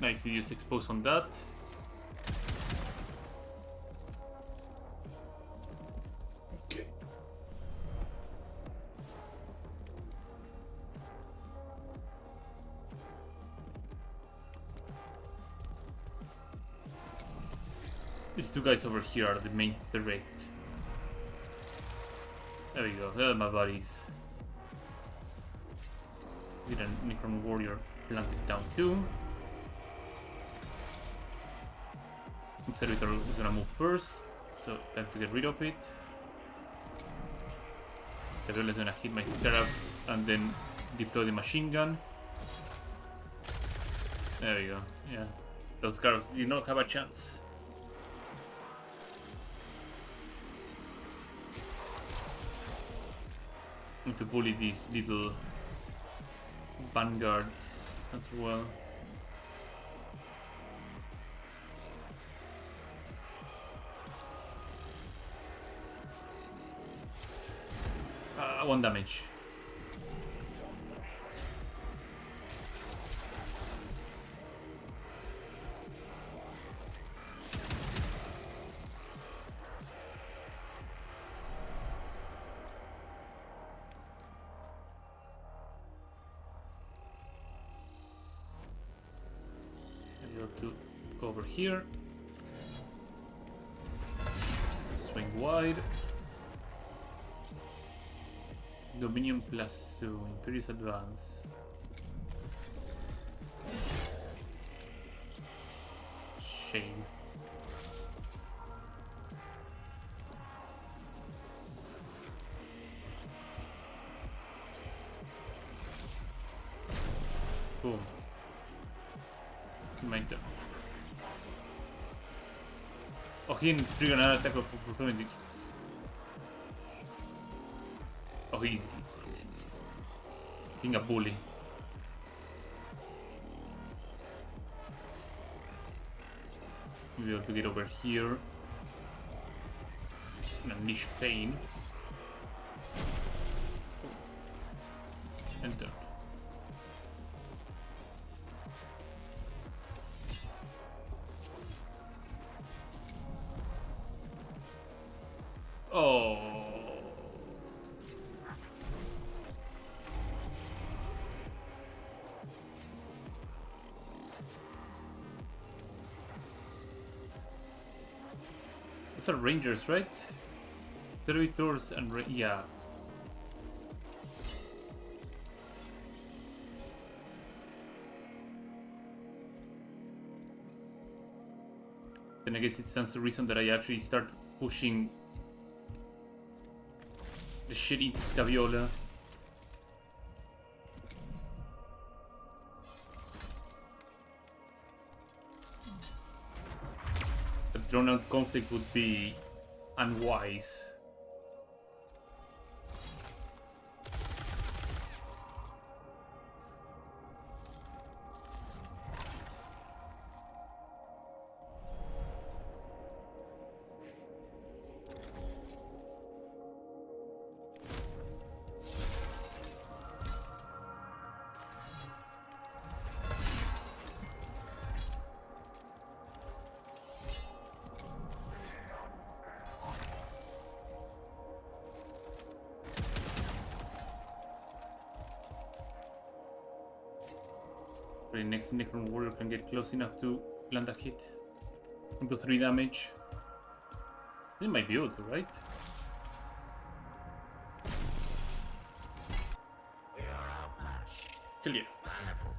Nice, you use Expose on that. These two guys over here are the main threat. There we go, they're my buddies. Get a Necron Warrior planted down too. Servitor is gonna move first, so time to get rid of it. Gabriel is gonna hit my Scarabs and then deploy the machine gun. There we go, yeah. Those Scarabs did not have a chance. Need to bully these little vanguards as well. One damage. I got to go over here. Swing wide. Dominion plus 2, Imperious Advance. Shame. Boom. My turn. Oh, he didn't trigger another attack of opportunity. Oh, he's being a bully. We'll be able to get over here and unleash pain. Enter. Oh. These are rangers, right? Servitors and yeah. Then I guess it stands to reason that I actually start pushing the shit into Scaviola. A drawn out conflict would be unwise. The next Necron Warrior can get close enough to land a hit. Into 3 damage. They might be able to, right? We are outmatched. Clear. Pineapple.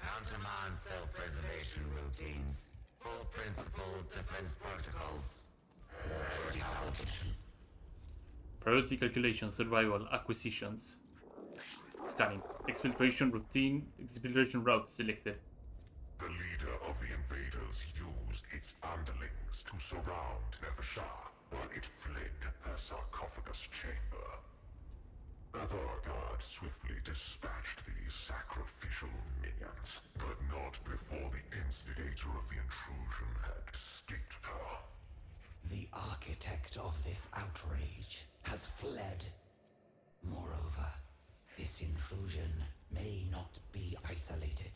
Countermine self-preservation routines. Full principle defense protocols. Priority allocation. Priority calculation, survival, acquisitions. Scanning. Exfiltration routine. Exfiltration route selected. The leader of the invaders used its underlings to surround Nevershah while it fled her sarcophagus chamber. Other guards swiftly dispatched these sacrificial minions, but not before the instigator of the intrusion had escaped her. The architect of this outrage has fled. Moreover, this intrusion may not be isolated.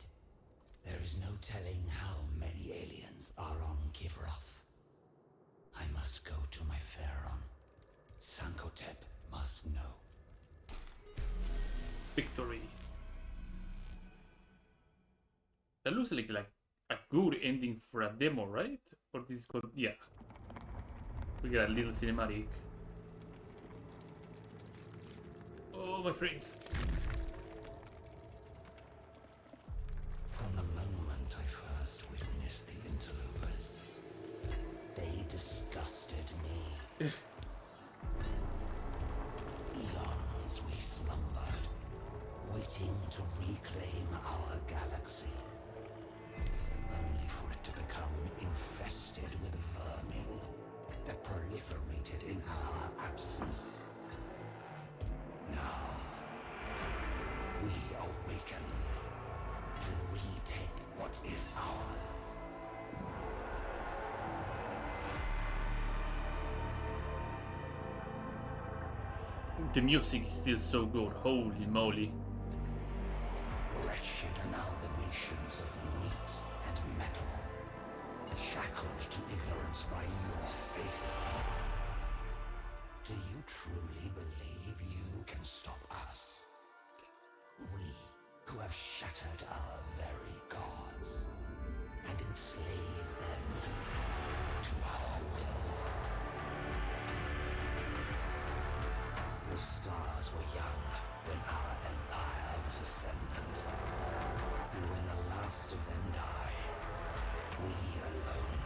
There is no telling how many aliens are on Kivroth. I must go to my Pharaon. Sankotep must know. Victory. That looks like a good ending for a demo, right? Or this is called, yeah. We got a little cinematic. Oh, my frames. From the moment I first witnessed the interlopers, they disgusted me. Eons we slumbered, waiting to reclaim our galaxy, only for it to become infested with vermin that proliferated in our absence. Now, we awaken to retake what is ours. The music is still so good, holy moly. Wretched amalgamations of meat and metal, shackled to ignorance by your faith. Do you truly believe you can stop us? We, who have shattered our very gods, and enslaved them to our will. The stars were young when our empire was ascendant, and when the last of them die, we alone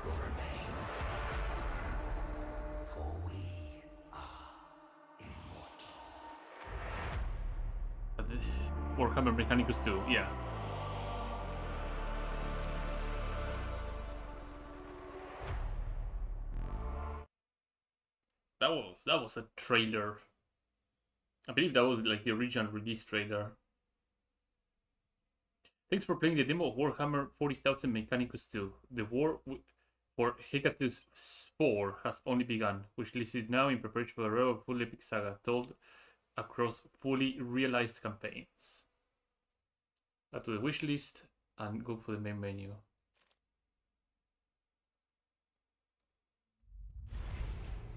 will remain. For we are immortal. Warhammer Mechanicus 2, yeah. That was a trailer. I believe that was like the original release trailer. Thanks for playing the demo of Warhammer 40,000 Mechanicus 2. The war for Hecatus 4 has only begun, which listed now in preparation for the full epic saga told across fully realized campaigns. Add to the wish list and go for the main menu.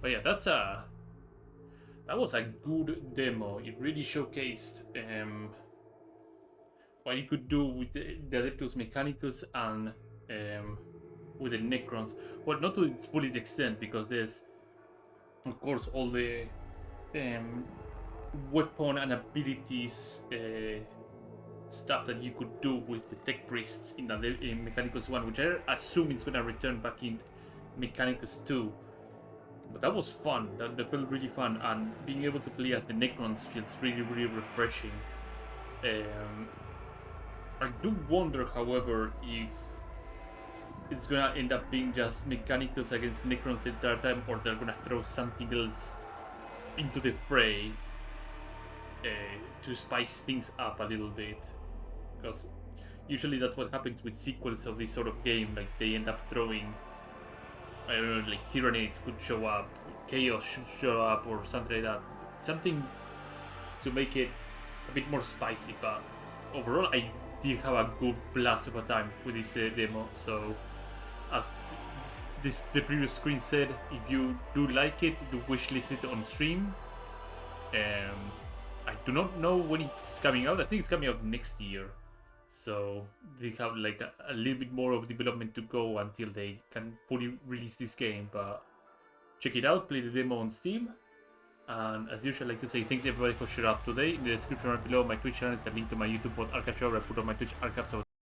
But yeah, that was a good demo. It really showcased what you could do with the Adeptus Mechanicus and with the Necrons. Well, not to its fullest extent, because there's, of course, all the weapon and abilities stuff that you could do with the Tech Priests in Mechanicus 1, which I assume it's going to return back in Mechanicus 2. But that was fun. That felt really fun, and being able to play as the Necrons feels really, really refreshing. I do wonder, however, if it's gonna end up being just Mechanicus against Necrons the entire time, or they're gonna throw something else into the fray to spice things up a little bit. Because usually that's what happens with sequels of this sort of game. Like, they end up throwing, I don't know, like Tyranids could show up, Chaos should show up, or something like that. Something to make it a bit more spicy. But overall, I did have a good blast of a time with this demo. So, as the previous screen said, if you do like it, do wishlist it on stream. I do not know when it's coming out. I think it's coming out next year. So they have like a little bit more of development to go until they can fully release this game. But check it out, play the demo on Steam. And as usual, I like to say thanks everybody for showing up today. In the description right below, my Twitch channel is a link to my YouTube both archive show where I put on my Twitch archives of